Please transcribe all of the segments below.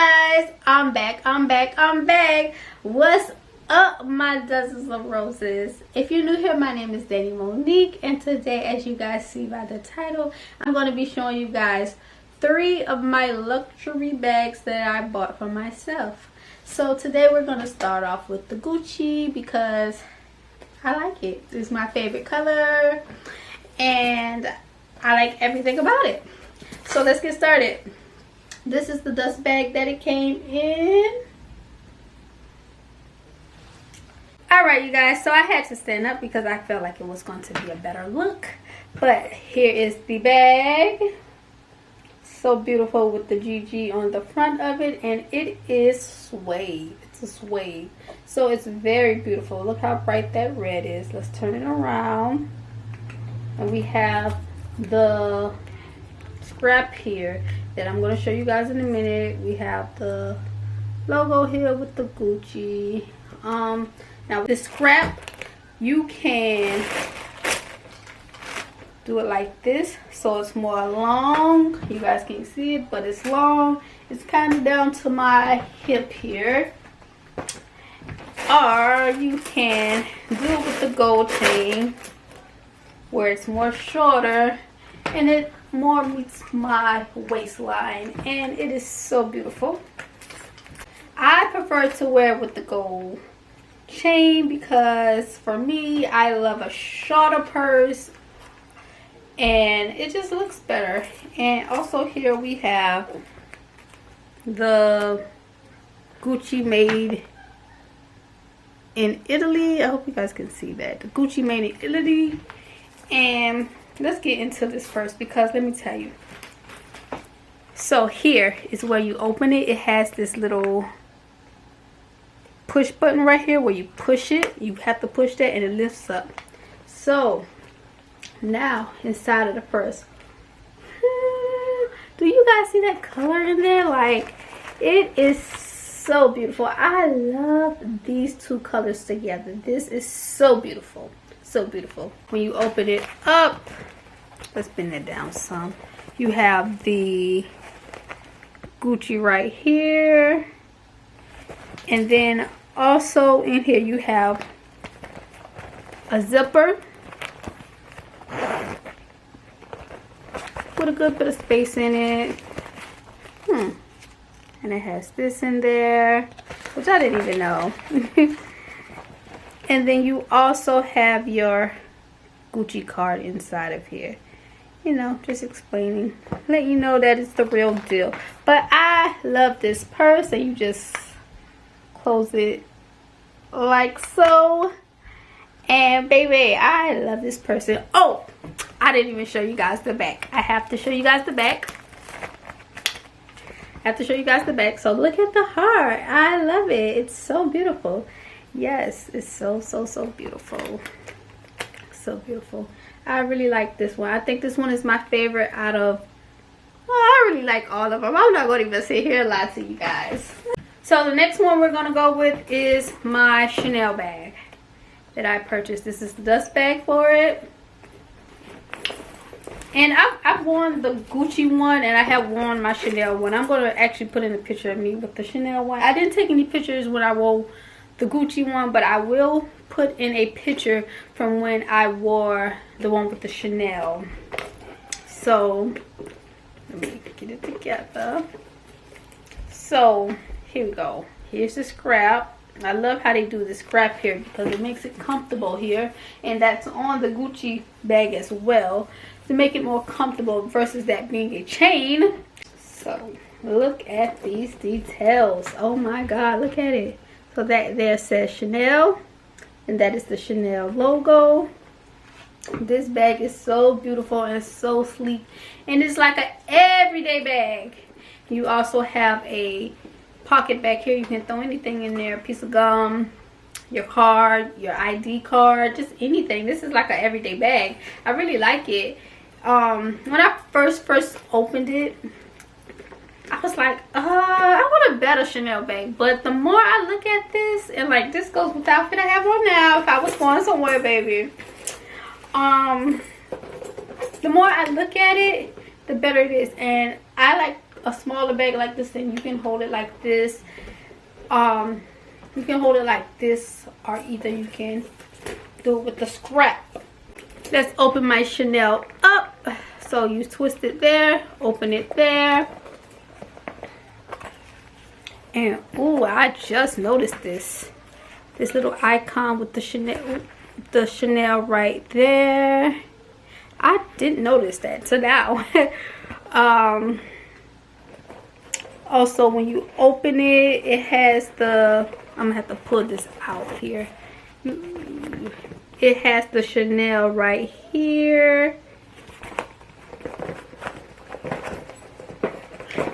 guys, I'm back. What's up, my dozens of roses? If you're new here, my name is Monique, and today, as you guys see by the title, I'm going to be showing you guys 3 of my luxury bags that I bought for myself. So today we're going to start off with the Gucci because I like it. It's my favorite color and I like everything about it. So let's get started. This is the dust bag that it came in. Alright, you guys, so I had to stand up because I felt like it was going to be a better look. But here is the bag. So beautiful with the GG on the front of it, and it is suede. It's a suede. So it's very beautiful. Look how bright that red is. Let's turn it around. And we have the scrap here that I'm going to show you guys in a minute. We have the logo here with the Gucci. Now this scrap, you can do it like this, so it's more long. You guys can't see it, but it's long. It's kind of down to my hip here. Or you can do it with the gold chain, where it's more shorter and it more meets my waistline, and it is so beautiful. I prefer to wear it with the gold chain because for me, I love a shorter purse and it just looks better. And also here we have the Gucci made in Italy. I hope you guys can see that. The Gucci made in Italy. And let's get into this first, because let me tell you. So here is where you open it. It has this little push button right here where you push it. You have to push that and it lifts up. So now inside of the purse, do you guys see that color in there? Like, it is so beautiful. I love these two colors together. This is so beautiful. So beautiful. When you open it up, let's bend it down some. You have the Gucci right here, and then also in here you have a zipper with a good bit of space in it. And it has this in there, which I didn't even know. And then you also have your Gucci card inside of here. You know, just explaining, let you know that it's the real deal. But I love this purse, and you just close it like so. And baby, I love this purse. Oh, I didn't even show you guys the back. I have to show you guys the back. So look at the heart. I love it. It's so beautiful. Yes, it's so beautiful. So beautiful. I really like this one. I think this one is my favorite out of, well, I really like all of them. I'm not going to even sit here and lie to you guys. So the next one we're going to go with is my Chanel bag that I purchased. This is the dust bag for it. And I've worn the Gucci one, and I have worn my Chanel one. I'm going to actually put in a picture of me with the Chanel one. I didn't take any pictures when I wore the Gucci one, but I will put in a picture from when I wore the one with the Chanel. So let me get it together. So here we go. Here's the scrap. I love how they do the scrap here because it makes it comfortable here, and that's on the Gucci bag as well to make it more comfortable versus that being a chain. So look at these details. Oh my god, look at it. So that there says Chanel, and that is the Chanel logo. This bag is so beautiful and so sleek, and it's like an everyday bag. You also have a pocket back here. You can throw anything in there, a piece of gum, your card, your ID card, just anything. This is like an everyday bag. I really like it. When I first opened it, I was like, I want a better Chanel bag. But the more I look at this, and like this goes with the outfit I have on now, if I was going somewhere, baby. The more I look at it, the better it is. And I like a smaller bag like this, then you can hold it like this. You can hold it like this, or either you can do it with the scrap. Let's open my Chanel up. So you twist it there, open it there. And oh, I just noticed this little icon with the Chanel right there. I didn't notice that till now. Also, when you open it, it has the, I'm gonna have to pull this out here. It has the Chanel right here.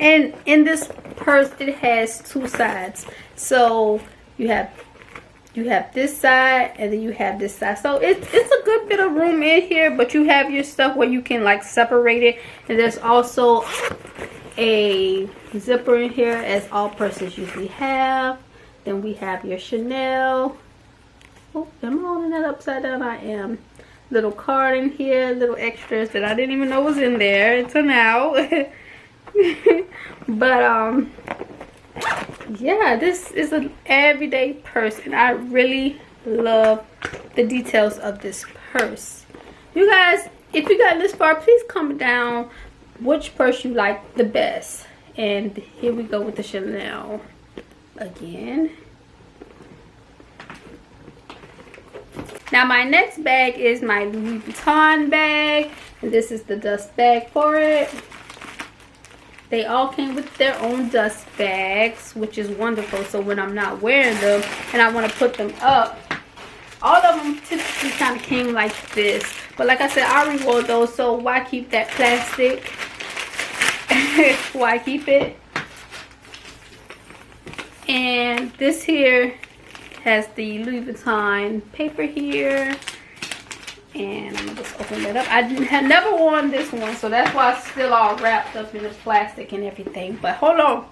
And in this purse, it has two sides. So you have this side, and then you have this side. So it's a good bit of room in here, but you have your stuff where you can like separate it. And there's also a zipper in here, as all purses usually have. Then we have your Chanel. Oh, am I holding that upside down? I am. Little card in here, little extras that I didn't even know was in there until now. But yeah, this is an everyday purse, and I really love the details of this purse. You guys, if you got this far, please comment down which purse you like the best. And here we go with the Chanel again. Now my next bag is my Louis Vuitton bag, and this is the dust bag for it. They all came with their own dust bags, which is wonderful. So when I'm not wearing them and I want to put them up, all of them typically kind of came like this. But like I said, I rewore those, so why keep that plastic? Why keep it? And this here has the Louis Vuitton paper here. And I'm gonna just open that up. I had never worn this one, so that's why it's still all wrapped up in the plastic and everything. But hold on.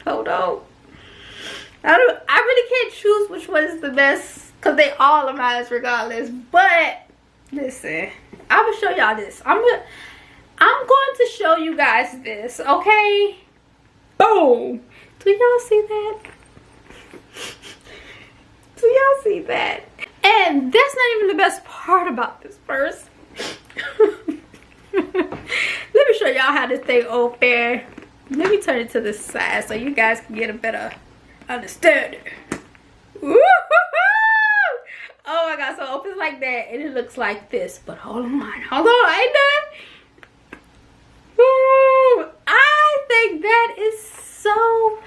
Hold on. I really can't choose which one is the best, because they all are mine regardless. But listen, I will show y'all this. I'm going to show you guys this, okay? Boom. Do y'all see that? Do y'all see that? And that's not even the best part about this purse. Let me show y'all how this thing open. Let me turn it to the side so you guys can get a better understanding. Oh my god, so it opens like that and it looks like this. But hold on, ain't that? Ooh, I think that is so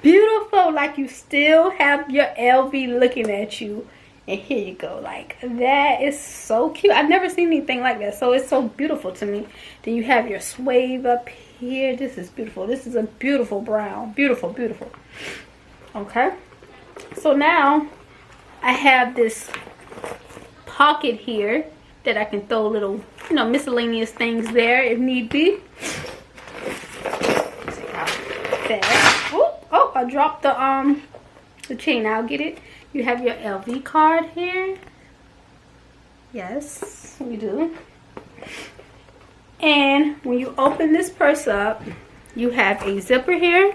beautiful. Like you still have your LV looking at you. And here you go. Like, that is so cute. I've never seen anything like that. So it's so beautiful to me. Then you have your suede up here. This is beautiful. This is a beautiful brown. Beautiful, beautiful. Okay. So now I have this pocket here that I can throw little, you know, miscellaneous things there if need be. Oh, I dropped the chain. I'll get it. You have your LV card here. Yes, we do. And when you open this purse up, you have a zipper here.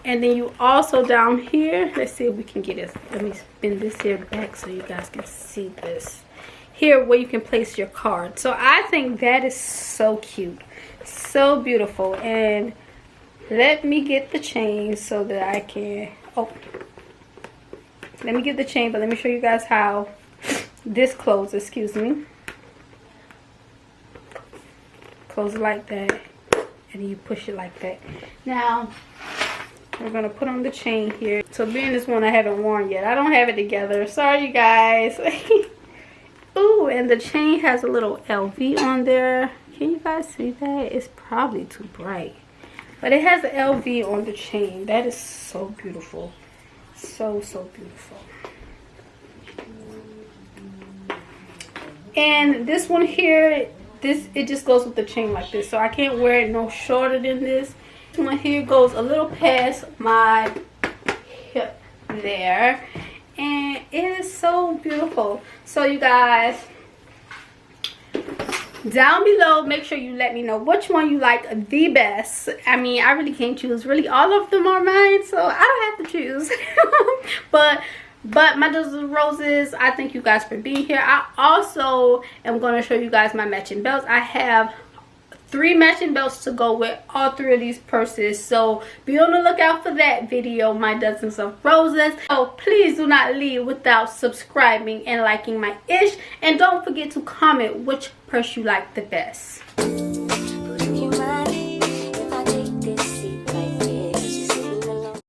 And then you also down here, let's see if we can get it. Let me spin this here back so you guys can see this. Here where you can place your card. So I think that is so cute. So beautiful. And let me get the chain so that I can, let me get the chain, but let me show you guys how this closes, excuse me. Close it like that, and then you push it like that. Now, we're gonna put on the chain here. So being this one I haven't worn yet, I don't have it together. Sorry, you guys. Ooh, and the chain has a little LV on there. Can you guys see that? It's probably too bright. But it has an LV on the chain. That is so beautiful. So, so beautiful. And this one here, it just goes with the chain like this. So I can't wear it no shorter than this. This one here goes a little past my hip there. And it is so beautiful. So you guys, down below. Make sure you let me know which one you like the best. I mean, I really can't choose. Really, all of them are mine, so I don't have to choose. But my dozen roses, I thank you guys for being here. I also am going to show you guys my matching belts. I have 3 matching belts to go with all 3 of these purses, so be on the lookout for that video, my dozens of roses. So please do not leave without subscribing and liking my ish, and don't forget to comment which purse you like the best.